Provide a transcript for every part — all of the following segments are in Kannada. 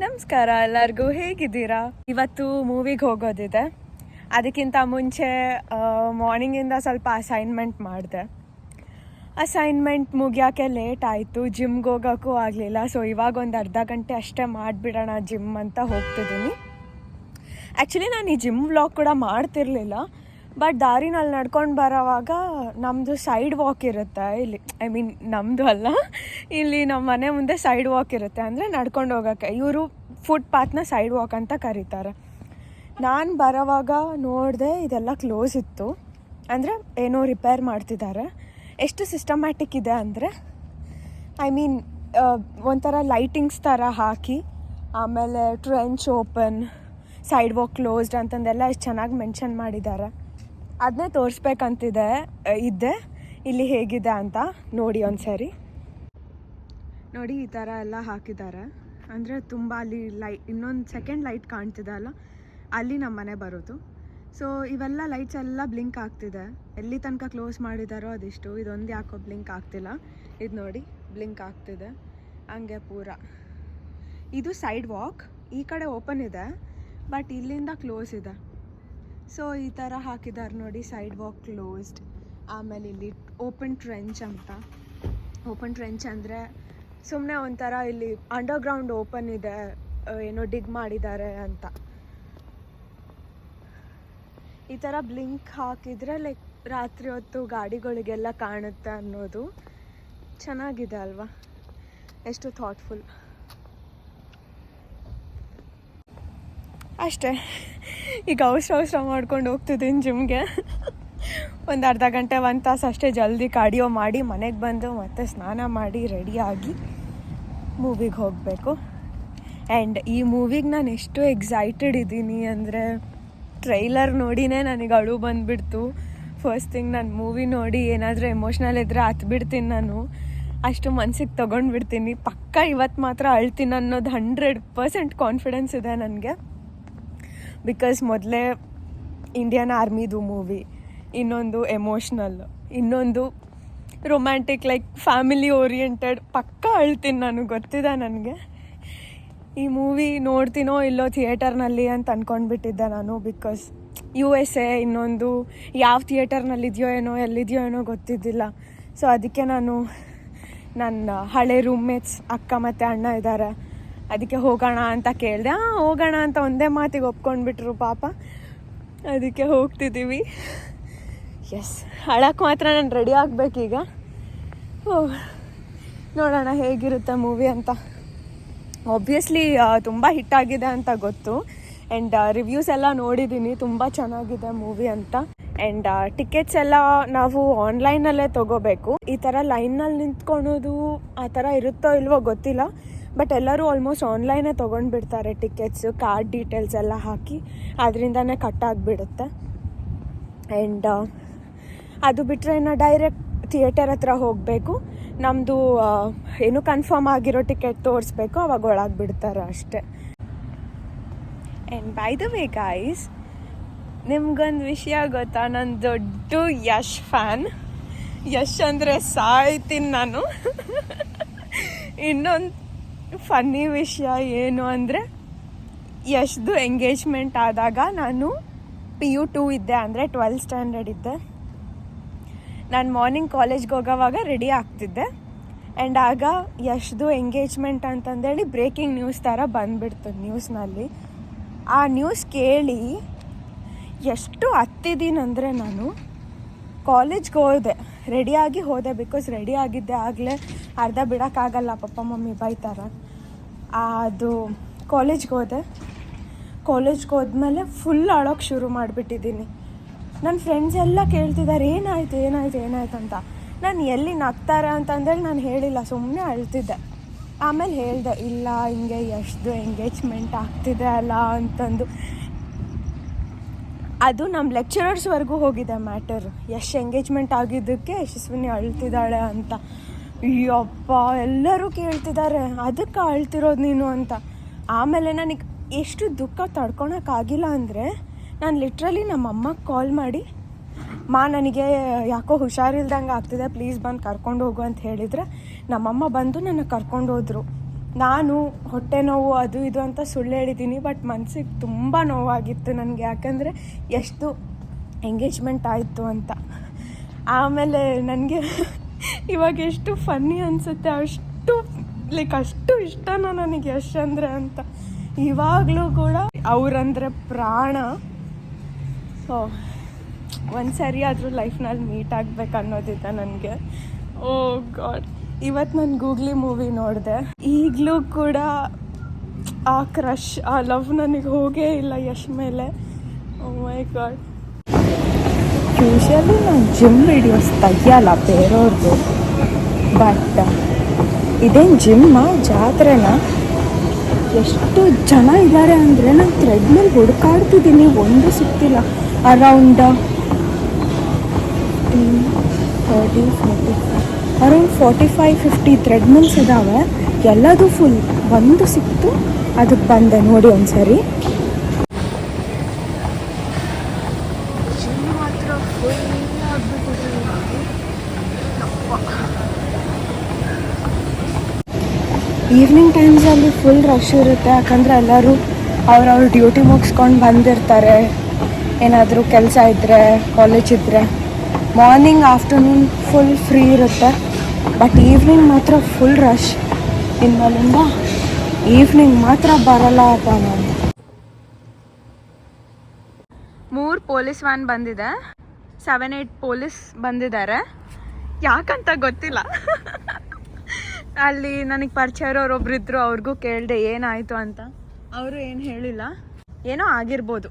ನಮಸ್ಕಾರ ಎಲ್ಲರಿಗೂ, ಹೇಗಿದ್ದೀರಾ? ಇವತ್ತು ಮೂವಿಗೆ ಹೋಗೋದಿದೆ. ಅದಕ್ಕಿಂತ ಮುಂಚೆ ಮಾರ್ನಿಂಗಿಂದ ಸ್ವಲ್ಪ ಅಸೈನ್ಮೆಂಟ್ ಮಾಡಿದೆ. ಅಸೈನ್ಮೆಂಟ್ ಮುಗಿಯೋಕ್ಕೆ ಲೇಟ್ ಆಯಿತು, ಜಿಮ್ಗೆ ಹೋಗೋಕ್ಕೂ ಆಗಲಿಲ್ಲ. ಸೊ ಇವಾಗ ಒಂದು ಅರ್ಧ ಗಂಟೆ ಅಷ್ಟೇ ಮಾಡಿಬಿಡೋಣ ಜಿಮ್ ಅಂತ ಹೋಗ್ತಿದ್ದೀನಿ. ಆ್ಯಕ್ಚುಲಿ ನಾನು ಈ ಜಿಮ್ ವ್ಲಾಗ್ ಕೂಡ ಮಾಡ್ತಿರ್ಲಿಲ್ಲ, ಬಟ್ ದಾರಿನಲ್ಲಿ ನಡ್ಕೊಂಡು ಬರೋವಾಗ ನಮ್ಮದು ಸೈಡ್ ವಾಕ್ ಇರುತ್ತೆ ಇಲ್ಲಿ. ನಮ್ಮದು ಅಲ್ಲ, ಇಲ್ಲಿ ನಮ್ಮ ಮನೆ ಮುಂದೆ ಸೈಡ್ ವಾಕ್ ಇರುತ್ತೆ. ಅಂದರೆ ನಡ್ಕೊಂಡು ಹೋಗೋಕ್ಕೆ ಇವರು ಫುಟ್ಪಾತ್ನ ಸೈಡ್ ವಾಕ್ ಅಂತ ಕರೀತಾರೆ. ನಾನು ಬರೋವಾಗ ನೋಡಿದೆ ಇದೆಲ್ಲ ಕ್ಲೋಸ್ ಇತ್ತು. ಅಂದರೆ ಏನೋ ರಿಪೇರ್ ಮಾಡ್ತಿದ್ದಾರೆ. ಎಷ್ಟು ಸಿಸ್ಟಮ್ಯಾಟಿಕ್ ಇದೆ ಅಂದರೆ ಒಂಥರ ಲೈಟಿಂಗ್ಸ್ ಥರ ಹಾಕಿ, ಆಮೇಲೆ trench open, side walk closed ಅಂತಂದೆಲ್ಲ ಎಷ್ಟು ಚೆನ್ನಾಗಿ ಮೆನ್ಷನ್ ಮಾಡಿದ್ದಾರೆ. ಅದನ್ನೇ ತೋರಿಸ್ಬೇಕಂತಿದ್ದೆ ಇಲ್ಲಿ ಹೇಗಿದೆ ಅಂತ. ನೋಡಿ ಒಂದ್ಸರಿ ನೋಡಿ, ಈ ಥರ ಎಲ್ಲ ಹಾಕಿದ್ದಾರೆ. ಅಂದರೆ ತುಂಬ ಅಲ್ಲಿ ಇನ್ನೊಂದು ಸೆಕೆಂಡ್ ಲೈಟ್ ಕಾಣ್ತಿದೆ ಅಲ್ಲ, ಅಲ್ಲಿ ನಮ್ಮ ಮನೆ ಬರೋದು. ಸೊ ಇವೆಲ್ಲ ಲೈಟ್ಸ್ ಎಲ್ಲ ಬ್ಲಿಂಕ್ ಆಗ್ತಿದೆ. ಎಲ್ಲಿ ತನಕ ಕ್ಲೋಸ್ ಮಾಡಿದಾರೋ ಅದಿಷ್ಟು. ಇದೊಂದು ಯಾಕೋ ಬ್ಲಿಂಕ್ ಆಗ್ತಿಲ್ಲ. ಇದು ನೋಡಿ ಬ್ಲಿಂಕ್ ಆಗ್ತಿದೆ ಹಂಗೆ ಪೂರ. ಇದು ಸೈಡ್ ವಾಕ್, ಈ ಕಡೆ ಓಪನ್ ಇದೆ, ಬಟ್ ಇಲ್ಲಿಂದ ಕ್ಲೋಸ್ ಇದೆ. ಸೊ ಈ ಥರ ಹಾಕಿದ್ದಾರೆ ನೋಡಿ, ಸೈಡ್ ವಾಕ್ ಕ್ಲೋಸ್ಡ್. ಆಮೇಲೆ ಇಲ್ಲಿ ಓಪನ್ ಟ್ರೆಂಚ್ ಅಂತ. ಓಪನ್ ಟ್ರೆಂಚ್ ಅಂದರೆ ಸುಮ್ಮನೆ ಒಂಥರ ಇಲ್ಲಿ ಅಂಡರ್ಗ್ರೌಂಡ್ ಓಪನ್ ಇದೆ, ಏನೋ ಡಿಗ್ ಮಾಡಿದ್ದಾರೆ ಅಂತ. ಈ ಥರ ಬ್ಲಿಂಕ್ ಹಾಕಿದರೆ ಲೈಕ್ ರಾತ್ರಿ ಹೊತ್ತು ಗಾಡಿಗಳಿಗೆಲ್ಲ ಕಾಣುತ್ತೆ ಅನ್ನೋದು. ಚೆನ್ನಾಗಿದೆ ಅಲ್ವಾ, ಎಷ್ಟು ಥಾಟ್ಫುಲ್. ಅಷ್ಟೇ, ಈಗ ಅವಸರ ಮಾಡ್ಕೊಂಡು ಹೋಗ್ತಿದ್ದೀನಿ ಜಿಮ್ಗೆ. ಒಂದು ಅರ್ಧ ಗಂಟೆ 1 ತಾಸು ಅಷ್ಟೇ ಜಲ್ದಿ ಕಾರ್ಡಿಯೋ ಮಾಡಿ ಮನೆಗೆ ಬಂದು ಮತ್ತೆ ಸ್ನಾನ ಮಾಡಿ ರೆಡಿಯಾಗಿ ಮೂವಿಗೆ ಹೋಗಬೇಕು. ಆ್ಯಂಡ್ ಈ ಮೂವಿಗೆ ನಾನು ಎಷ್ಟು ಎಕ್ಸೈಟೆಡ್ ಇದ್ದೀನಿ ಅಂದರೆ, ಟ್ರೈಲರ್ ನೋಡಿನೇ ನನಗೆ ಅಳು ಬಂದುಬಿಡ್ತು. ಫಸ್ಟ್ ಥಿಂಗ್ ನಾನು ಮೂವಿ ನೋಡಿ ಏನಾದರೂ ಎಮೋಷ್ನಲ್ ಇದ್ದರೆ ಹತ್ಬಿಡ್ತೀನಿ ನಾನು. ಅಷ್ಟು ಮನ್ಸಿಗೆ ತೊಗೊಂಡ್ಬಿಡ್ತೀನಿ. ಪಕ್ಕ ಇವತ್ತು ಮಾತ್ರ ಅಳ್ತೀನಿ ಅನ್ನೋದು 100% ಕಾನ್ಫಿಡೆನ್ಸ್ ಇದೆ ನನಗೆ. ಬಿಕಾಸ್ ಮೊದಲೇ ಇಂಡಿಯನ್ ಆರ್ಮಿದು ಮೂವಿ, ಇನ್ನೊಂದು ಎಮೋಷ್ನಲ್, ಇನ್ನೊಂದು ರೊಮ್ಯಾಂಟಿಕ್, ಲೈಕ್ ಫ್ಯಾಮಿಲಿ ಓರಿಯೆಂಟೆಡ್. ಪಕ್ಕ ಅಳ್ತೀನಿ ನಾನು, ಗೊತ್ತಿದೆ ನನಗೆ. ಈ ಮೂವಿ ನೋಡ್ತೀನೋ ಇಲ್ಲೋ ಥಿಯೇಟರ್ನಲ್ಲಿ ಅಂತ ಅಂದ್ಕೊಂಡ್ಬಿಟ್ಟಿದ್ದೆ ನಾನು. ಬಿಕಾಸ್ USA ಇನ್ನೊಂದು ಯಾವ ಥಿಯೇಟರ್ನಲ್ಲಿದೆಯೋ ಏನೋ, ಎಲ್ಲಿದೆಯೋ ಏನೋ ಗೊತ್ತಿದ್ದಿಲ್ಲ. ಸೊ ಅದಕ್ಕೆ ನಾನು ನನ್ನ ಹಳೆ ರೂಮ್ಮೇಟ್ಸ್ ಅಕ್ಕ ಮತ್ತು ಅಣ್ಣ ಇದ್ದಾರೆ, ಅದಕ್ಕೆ ಹೋಗೋಣ ಅಂತ ಕೇಳಿದೆ. ಹೋಗೋಣ ಅಂತ ಒಂದೇ ಮಾತಿಗೆ ಒಪ್ಕೊಂಡ್ಬಿಟ್ರು ಪಾಪ. ಅದಕ್ಕೆ ಹೋಗ್ತಿದ್ದೀವಿ. ಎಸ್, ಅಳಕ್ಕೆ ಮಾತ್ರ ನಾನು ರೆಡಿ ಆಗಬೇಕೀಗ. ನೋಡೋಣ ಹೇಗಿರುತ್ತೆ ಮೂವಿ ಅಂತ. ಆಬ್ವಿಯಸ್ಲಿ ತುಂಬ ಹಿಟ್ಟಾಗಿದೆ ಅಂತ ಗೊತ್ತು. ಆ್ಯಂಡ್ ರಿವ್ಯೂಸ್ ಎಲ್ಲ ನೋಡಿದ್ದೀನಿ, ತುಂಬ ಚೆನ್ನಾಗಿದೆ ಮೂವಿ ಅಂತ. ಆ್ಯಂಡ್ ಟಿಕೆಟ್ಸ್ ಎಲ್ಲ ನಾವು ಆನ್ಲೈನಲ್ಲೇ ತೊಗೋಬೇಕು. ಈ ಥರ ಲೈನಲ್ಲಿ ನಿಂತ್ಕೊಳೋದು ಆ ಥರ ಇರುತ್ತೋ ಇಲ್ವೋ ಗೊತ್ತಿಲ್ಲ, ಬಟ್ ಎಲ್ಲರೂ ಆಲ್ಮೋಸ್ಟ್ ಆನ್ಲೈನೇ ತೊಗೊಂಡ್ಬಿಡ್ತಾರೆ ಟಿಕೆಟ್ಸು. ಕಾರ್ಡ್ ಡೀಟೇಲ್ಸ್ ಎಲ್ಲ ಹಾಕಿ ಅದರಿಂದನೇ ಕಟ್ ಆಗಿಬಿಡುತ್ತೆ. ಆ್ಯಂಡ್ ಅದು ಬಿಟ್ಟರೆ ಇನ್ನು ಡೈರೆಕ್ಟ್ ಥಿಯೇಟರ್ ಹತ್ರ ಹೋಗಬೇಕು. ನಮ್ಮದು ಏನು ಕನ್ಫರ್ಮ್ ಆಗಿರೋ ಟಿಕೆಟ್ ತೋರಿಸ್ಬೇಕು, ಅವಾಗ ಒಳಗೆ ಬಿಡ್ತಾರೆ ಅಷ್ಟೇ. And by the way guys, ನಿಮ್ಗೊಂದು ವಿಷಯ ಗೊತ್ತಾ? ನಾನು ದೊಡ್ಡ ಯಶ್ ಫ್ಯಾನ್. ಯಶ್ ಅಂದರೆ ಸಾಯ್ತೀನಿ ನಾನು. ಇನ್ನೊಂದು ಫನ್ನಿ ವಿಷಯ ಏನು ಅಂದರೆ, ಯಶ್ದು ಎಂಗೇಜ್ಮೆಂಟ್ ಆದಾಗ ನಾನು PU 2 ಇದ್ದೆ, ಅಂದರೆ 12th ಸ್ಟ್ಯಾಂಡರ್ಡ್ ಇದ್ದೆ. ನಾನು ಮಾರ್ನಿಂಗ್ ಕಾಲೇಜ್ಗೆ ಹೋಗೋವಾಗ ರೆಡಿ ಆಗ್ತಿದ್ದೆ. ಆ್ಯಂಡ್ ಆಗ ಯಶ್ದು ಎಂಗೇಜ್ಮೆಂಟ್ ಅಂತಂದೇಳಿ ಬ್ರೇಕಿಂಗ್ ನ್ಯೂಸ್ ಥರ ಬಂದುಬಿಡ್ತು ನ್ಯೂಸ್ನಲ್ಲಿ. ಆ ನ್ಯೂಸ್ ಕೇಳಿ ಎಷ್ಟು ಹತ್ತಿದ್ದೀನಂದರೆ, ನಾನು ಕಾಲೇಜ್ಗೆ ಹೋದೆ, ರೆಡಿಯಾಗಿ ಹೋದೆ. ಬಿಕಾಸ್ ರೆಡಿ ಆಗಿದ್ದೆ ಆಗಲೇ, ಅರ್ಧ ಬಿಡೋಕ್ಕಾಗಲ್ಲ, ಪಪ್ಪ ಮಮ್ಮಿ ಬೈತಾರೆ. ಅದು ಕಾಲೇಜ್ಗೆ ಕಾಲೇಜ್ಗೆ ಹೋದ್ಮೇಲೆ ಫುಲ್ ಅಳೋಕ್ಕೆ ಶುರು ಮಾಡಿಬಿಟ್ಟಿದ್ದೀನಿ. ನನ್ನ ಫ್ರೆಂಡ್ಸ್ ಎಲ್ಲ ಕೇಳ್ತಿದ್ದಾರೆ ಏನಾಯ್ತು ಅಂತ. ನಾನು ಎಲ್ಲಿ ನಗ್ತಾರೆ ಅಂತಂದೇಳಿ ನಾನು ಹೇಳಿಲ್ಲ, ಸುಮ್ಮನೆ ಅಳ್ತಿದ್ದೆ. ಆಮೇಲೆ ಹೇಳಿದೆ, ಇಲ್ಲ ಹಿಂಗೆ ಎಷ್ಟು ಎಂಗೇಜ್ಮೆಂಟ್ ಆಗ್ತಿದೆ ಅಲ್ಲ ಅಂತಂದು. ಅದು ನಮ್ಮ ಲೆಕ್ಚರರ್ಸ್ವರೆಗೂ ಹೋಗಿದೆ ಮ್ಯಾಟರ್. ಎಷ್ಟು ಎಂಗೇಜ್ಮೆಂಟ್ ಆಗಿದ್ದಕ್ಕೆ ಯಶಸ್ವಿನಿ ಅಳ್ತಿದ್ದಾಳೆ ಅಂತ. ಅಯ್ಯಪ್ಪ, ಎಲ್ಲರೂ ಕೇಳ್ತಿದ್ದಾರೆ ಅದಕ್ಕೆ ಅಳ್ತಿರೋದು ನೀನು ಅಂತ. ಆಮೇಲೆ ನನಗೆ ಎಷ್ಟು ದುಃಖ ತಡ್ಕೊಳಕ್ಕಾಗಿಲ್ಲ ಅಂದರೆ, ನಾನು ಲಿಟ್ರಲಿ ನಮ್ಮ ಅಮ್ಮಗೆ ಕಾಲ್ ಮಾಡಿ, ನನಗೆ ಯಾಕೋ ಹುಷಾರಿಲ್ದಂಗೆ ಆಗ್ತಿದೆ, ಪ್ಲೀಸ್ ಬಂದು ಕರ್ಕೊಂಡು ಹೋಗು ಅಂತ ಹೇಳಿದರೆ, ನಮ್ಮಮ್ಮ ಬಂದು ನನ್ನ ಕರ್ಕೊಂಡು ಹೋದರು. ನಾನು ಹೊಟ್ಟೆ ನೋವು ಅದು ಇದು ಅಂತ ಸುಳ್ಳು ಹೇಳಿದ್ದೀನಿ, ಬಟ್ ಮನ್ಸಿಗೆ ತುಂಬ ನೋವಾಗಿತ್ತು ನನಗೆ. ಯಾಕಂದರೆ ಎಷ್ಟು ಎಂಗೇಜ್ಮೆಂಟ್ ಆಯಿತು ಅಂತ. ಆಮೇಲೆ ನನಗೆ ಇವಾಗ ಎಷ್ಟು ಫನ್ನಿ ಅನಿಸುತ್ತೆ, ಅಷ್ಟು ಇಷ್ಟನ ನನಗೆ ಯಶ್ ಅಂದರೆ ಅಂತ. ಇವಾಗಲೂ ಕೂಡ ಅವರಂದರೆ ಪ್ರಾಣ. ಸೊ ಒಂದು ಸರಿ ಆದರೂ ಲೈಫ್ನಲ್ಲಿ ಮೀಟ್ ಆಗಬೇಕು ಅನ್ನೋದಿದೆ ನನಗೆ. ಓ ಗಾಡ್, ಇವತ್ತು ನಾನು ಗೂಗ್ಲಿ ಮೂವಿ ನೋಡಿದೆ. ಈಗಲೂ ಕೂಡ ಆ ಕ್ರಶ್, ಆ ಲವ್ ನನಗೆ ಹೋಗೇ ಇಲ್ಲ ಯಶ್ ಮೇಲೆ. ಓ ಮೈ ಗಾಡ್. ಯೂಶಲಿ ನಾನು ಜಿಮ್ ವಿಡಿಯೋಸ್ ತೆಗಿಯಲ್ಲ ಬೇರೆಯವ್ರದ್ದು, ಬಟ್ ಇದೇನು ಜಿಮ್ಮ ಜಾತ್ರೆನ, ಎಷ್ಟು ಜನ ಇದ್ದಾರೆ ಅಂದರೆ ನಾನು ಥ್ರೆಡ್ಮಿಲ್ ಹುಡುಕಾಡ್ತಿದ್ದೀನಿ, ಒಂದು ಸಿಗ್ತಿಲ್ಲ. ಅರೌಂಡ್ 45-50 ಥ್ರೆಡ್ಮಿಲ್ಸ್ ಇದ್ದಾವೆ, ಎಲ್ಲದೂ ಫುಲ್. ಒಂದು ಸಿಕ್ತು, ಅದಕ್ಕೆ ಬಂದೆ ನೋಡಿ ಒಂದ್ಸರಿ. ಜಿಮ್ ಮಾತ್ರ ಫುಲ್ ಆಗಿಬಿಟ್ಟಿದೆ. ಈವ್ನಿಂಗ್ ಟೈಮ್ಸಲ್ಲಿ ಫುಲ್ ರಶ್ ಇರುತ್ತೆ, ಯಾಕಂದರೆ ಎಲ್ಲರೂ ಅವ್ರವ್ರ ಡ್ಯೂಟಿ ಮುಗಿಸ್ಕೊಂಡು ಬಂದಿರ್ತಾರೆ. ಏನಾದರೂ ಕೆಲಸ ಇದ್ದರೆ, ಕಾಲೇಜ್ ಇದ್ದರೆ. ಮಾರ್ನಿಂಗ್ ಆಫ್ಟರ್ನೂನ್ ಫುಲ್ ಫ್ರೀ ಇರುತ್ತೆ, ಬಟ್ ಈವ್ನಿಂಗ್ ಮಾತ್ರ ಫುಲ್ ರಶ್. ಇನ್ಮೇಲಿಂದ ಈವ್ನಿಂಗ್ ಮಾತ್ರ ಬರಲ್ಲ ಅಪ್ಪ ನಾನು. 3 ಪೊಲೀಸ್ ವ್ಯಾನ್ ಬಂದಿದೆ, 7-8 ಪೊಲೀಸ್ ಬಂದಿದ್ದಾರೆ. ಯಾಕಂತ ಗೊತ್ತಿಲ್ಲ. ಅಲ್ಲಿ ನನಗೆ ಪರಿಚಯ ಇರೋರೊಬ್ರು ಇದ್ರು, ಅವ್ರಿಗೂ ಕೇಳಿದೆ ಏನಾಯಿತು ಅಂತ. ಅವರು ಏನು ಹೇಳಿಲ್ಲ, ಏನೋ ಆಗಿರ್ಬೋದು.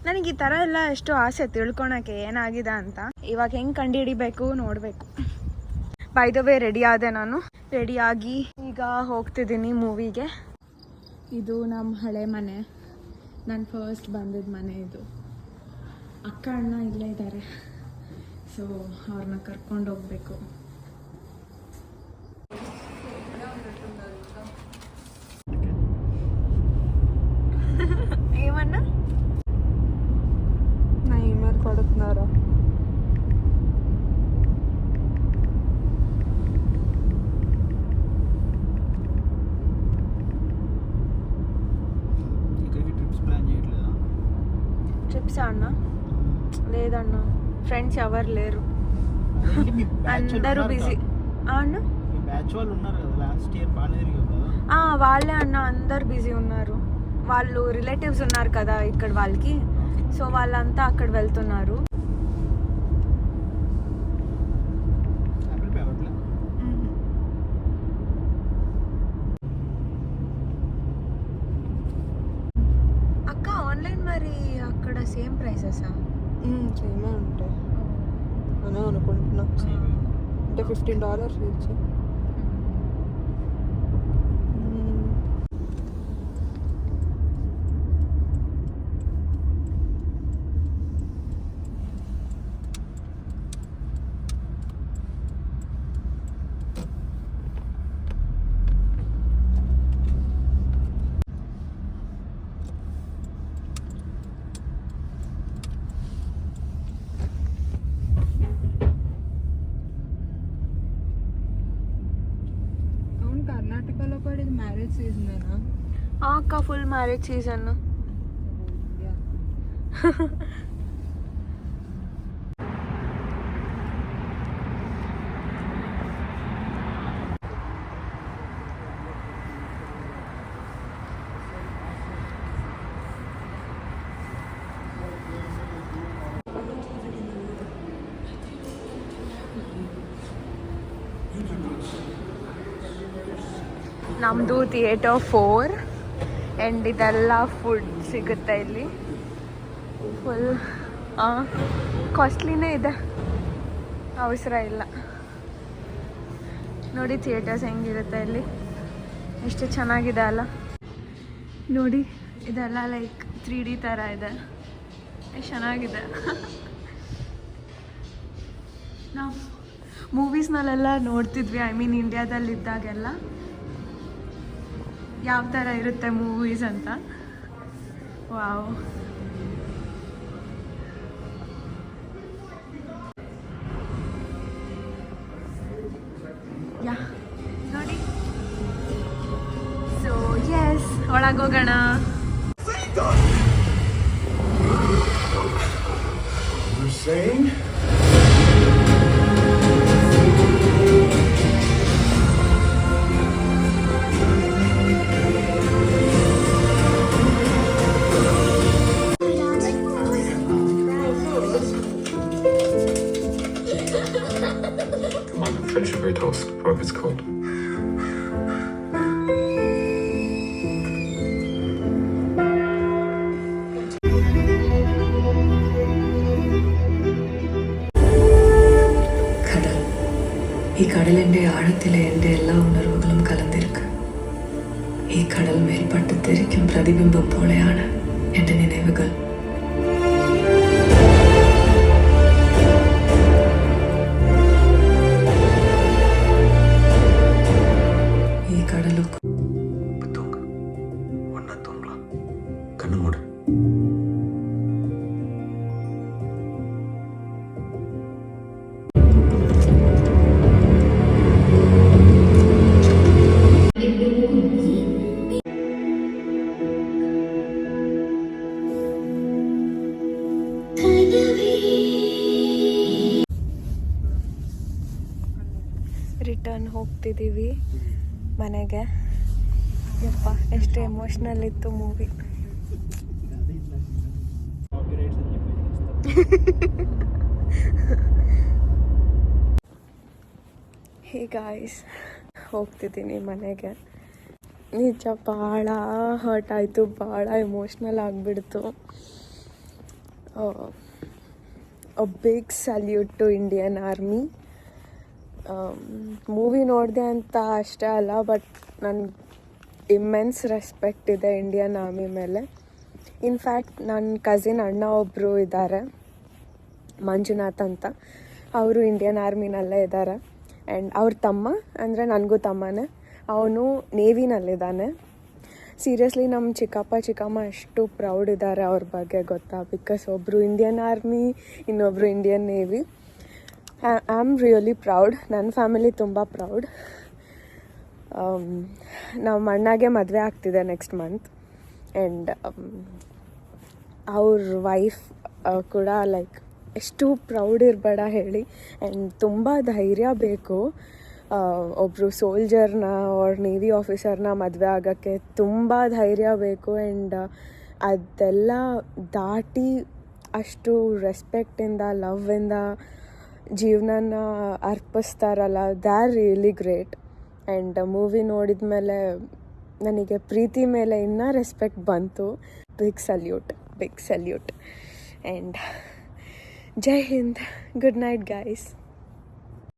ನನಗೆ ಈ ಥರ ಎಲ್ಲ ಎಷ್ಟು ಆಸೆ ತಿಳ್ಕೊಳಕ್ಕೆ ಏನಾಗಿದೆ ಅಂತ. ಇವಾಗ ಹೆಂಗೆ ಕಂಡುಹಿಡಿಬೇಕು ನೋಡಬೇಕು. ಬೈ ದ ವೇ ರೆಡಿ ಆದೆ ನಾನು. ರೆಡಿಯಾಗಿ ಈಗ ಹೋಗ್ತಿದ್ದೀನಿ ಮೂವಿಗೆ. ಇದು ನಮ್ಮ ಹಳೆ ಮನೆ, ನಾನು ಫಸ್ಟ್ ಬಂದಿದ್ದ ಮನೆ ಇದು. ಅಕ್ಕ ಅಣ್ಣ ಇಲ್ಲೇ ಇದ್ದಾರೆ, ಸೊ ಅವ್ರನ್ನ ಕರ್ಕೊಂಡು ಹೋಗ್ಬೇಕು. ఏమన్నా నా ఈమెయిల్ కొడుతున్నారా? ట్రిప్స్ అన్నా లేదన్నా, ఫ్రెండ్స్ ఎవరు లేరు, అందరూ బిజీ. అన్న వాళ్ళే అన్న, అందరు బిజీ ఉన్నారు. వాళ్ళు రిలేటివ్స్ ఉన్నారు కదా ఇక్కడ వాళ్ళకి, సో వాళ్ళంతా అక్కడ వెళ్తున్నారు. అక్క ఆన్లైన్ మరి అక్కడ సేమ్ ప్రైసెసా? సేమే ఉంటాయి అని అనుకుంటున్నా. అంటే $15 ఈచ్. కర్ణాటకలో కూడా ఇది మ్యారేజ్ సీజనేనా? అక్క ఫుల్ మ్యారేజ్ సీజన్. ನಮ್ಮದು ಥಿಯೇಟರ್ 4 ಆ್ಯಂಡ್ ಇದೆಲ್ಲ ಫುಡ್ ಸಿಗುತ್ತೆ ಇಲ್ಲಿ. ಫುಲ್ ಕಾಸ್ಟ್ಲಿನೇ ಇದೆ, ಅವಸರ ಇಲ್ಲ. ನೋಡಿ ಥಿಯೇಟರ್ಸ್ ಹೆಂಗಿರುತ್ತೆ ಇಲ್ಲಿ, ಎಷ್ಟು ಚೆನ್ನಾಗಿದೆ ಅಲ್ಲ. ನೋಡಿ ಇದೆಲ್ಲ ಲೈಕ್ 3D ಥರ ಇದೆ, ಎಷ್ಟು ಚೆನ್ನಾಗಿದೆ. ನಾವು ಮೂವೀಸ್ನಲ್ಲೆಲ್ಲ ನೋಡ್ತಿದ್ವಿ, ಐ ಮೀನ್ ಇಂಡಿಯಾದಲ್ಲಿದ್ದಾಗೆಲ್ಲ ಯಾವ ಥರ ಇರುತ್ತೆ ಮೂವೀಸ್ ಅಂತ. ವಾವ್, ಯಾ ನೋಡಿ ಒಳಗೋಗೋಣ. Finish a beer toast, whatever it's called. கடல். கடலிൻ്റെ ആഴത്തിലെ എൻ്റെ എല്ലാ ഉണർവുകളും കലർന്നിരിക്ക്. ഈ കടൽ മേൽപട്ട് തെറിക്കും പ്രതിബിംബം പോലെയാണ് എൻ്റെ നിனைவுകൾ. ഈ കടലൊക്കെ தூங்கு. ஒன்னா தூங்கலாம். கண்ணு மூடு. ರಿಟರ್ನ್ ಹೋಗ್ತಿದ್ದೀವಿ ಮನೆಗೆ. ಯಪ್ಪ ಎಷ್ಟು ಎಮೋಷ್ನಲ್ ಇತ್ತು ಮೂವಿ. ಹೇ ಗಾಯ್ಸ್, ಹೋಗ್ತಿದ್ದೀನಿ ಮನೆಗೆ. ನಿಜ ಭಾಳ ಹರ್ಟ್ ಆಯಿತು, ಭಾಳ ಎಮೋಷ್ನಲ್ ಆಗಿಬಿಡ್ತು. A big salute to Indian army. Movie ನೋಡಿದೆ ಅಂತ ಅಷ್ಟೇ ಅಲ್ಲ, ಬಟ್ ನನಗೆ ಇಮ್ಮೆನ್ಸ್ ರೆಸ್ಪೆಕ್ಟ್ ಇದೆ ಇಂಡಿಯನ್ ಆರ್ಮಿ ಮೇಲೆ. ಇನ್ಫ್ಯಾಕ್ಟ್ ನನ್ನ ಕಸಿನ್ ಅಣ್ಣ ಒಬ್ಬರು ಇದ್ದಾರೆ, ಮಂಜುನಾಥ್ ಅಂತ. ಅವರು ಇಂಡಿಯನ್ ಆರ್ಮಿನಲ್ಲೇ ಇದ್ದಾರೆ. ಆ್ಯಂಡ್ ಅವ್ರ ತಮ್ಮ ಅಂದರೆ ನನಗೂ ತಮ್ಮನೇ, ಅವನು ನೇವಿನಲ್ಲಿದ್ದಾನೆ. ಸೀರಿಯಸ್ಲಿ ನಮ್ಮ ಚಿಕ್ಕಮ್ಮ ಅಷ್ಟು ಪ್ರೌಡ್ ಇದ್ದಾರೆ ಅವ್ರ ಬಗ್ಗೆ, ಗೊತ್ತಾ? ಬಿಕಾಸ್ ಒಬ್ಬರು ಇಂಡಿಯನ್ ಆರ್ಮಿ, ಇನ್ನೊಬ್ಬರು Indian navy. I am really proud. ನನ್ನ ಫ್ಯಾಮಿಲಿ ತುಂಬ ಪ್ರೌಡ್. ನಮ್ಮ ಅಣ್ಣಗೆ ಮದುವೆ ಆಗ್ತಿದೆ ನೆಕ್ಸ್ಟ್ ಮಂತ್. ಆ್ಯಂಡ್ ಅವ್ರ ವೈಫ್ ಕೂಡ ಲೈಕ್ ಎಷ್ಟು ಪ್ರೌಡ್ ಇರಬೇಡ ಹೇಳಿ. ಆ್ಯಂಡ್ ತುಂಬ ಧೈರ್ಯ ಬೇಕು. ಒಬ್ಬರು ಸೋಲ್ಜರ್ನ ಅವ್ರ ನೇವಿ ಆಫೀಸರ್ನ ಮದುವೆ ಆಗೋಕ್ಕೆ ತುಂಬ ಧೈರ್ಯ ಬೇಕು. ಆ್ಯಂಡ್ ಅದೆಲ್ಲ ದಾಟಿ ಅಷ್ಟು ರೆಸ್ಪೆಕ್ಟಿಂದ, ಲವ್ವಿಂದ ಜೀವನನ ಅರ್ಪಿಸ್ತಾರಲ್ಲ, they are really great. And movie ನೋಡಿದ ಮೇಲೆ ನನಗೆ ಪ್ರೀತಿ ಮೇಲೆ ಇನ್ನೂ ರೆಸ್ಪೆಕ್ಟ್ ಬಂತು. Big salute. ಆ್ಯಂಡ್ ಜೈ ಹಿಂದ್. Good night guys.